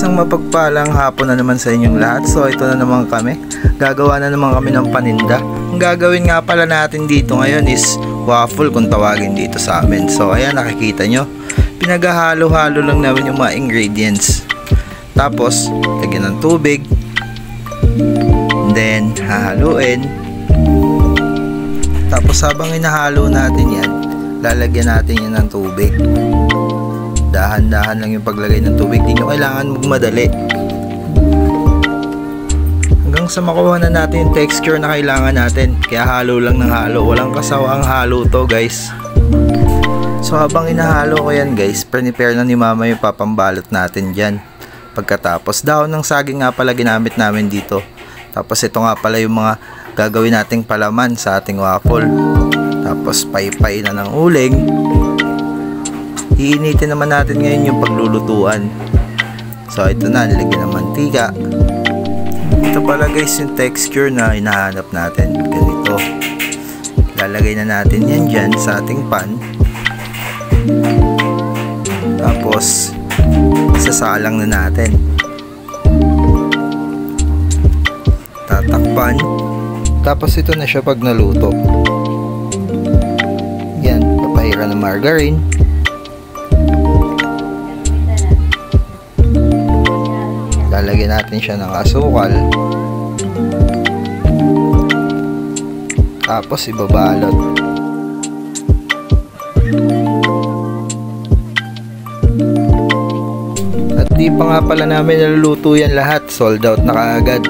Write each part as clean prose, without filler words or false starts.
Isang mapagpalang hapon na naman sa inyong lahat. So ito na naman kami. Gagawa na naman kami ng paninda. Ang gagawin nga pala natin dito ngayon is waffle kung tawagin dito sa amin. So ayan, nakikita nyo. Pinaghahalo-halo lang namin yung mga ingredients. Tapos lagyan ng tubig. And then hahaluin. Tapos habang hinahalo natin yan, lalagyan natin yan ng tubig. Dahan-dahan lang yung paglagay ng tubig. Di nyo kailangan magmadali. Hanggang sa makuha na natin yung texture na kailangan natin. Kaya halo lang ng halo. Walang kasawang halo to, guys. So habang inahalo ko yan, guys, prepare na ni mama yung papambalot natin dyan. Pagkatapos, dahon ng saging nga pala ginamit namin dito. Tapos ito nga pala yung mga gagawin nating palaman sa ating waffle. Tapos paypay na ng uling. Iinitin naman natin ngayon yung paglulutuan. So ito na, nilagyan ng mantika. Ito pala guys yung texture na hinahanap natin. Ganito. Lalagay na natin yan dyan sa ating pan. Tapos sasalang na natin. Tatakpan. Tapos ito na siya pag naluto. Yan, papahira ng margarine. Lalagyan natin siya ng asukal. Tapos ibabalot. At di pa nga pala namin naluluto yan lahat. Sold out na kaagad.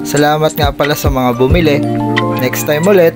Salamat nga pala sa mga bumili. Next time ulit.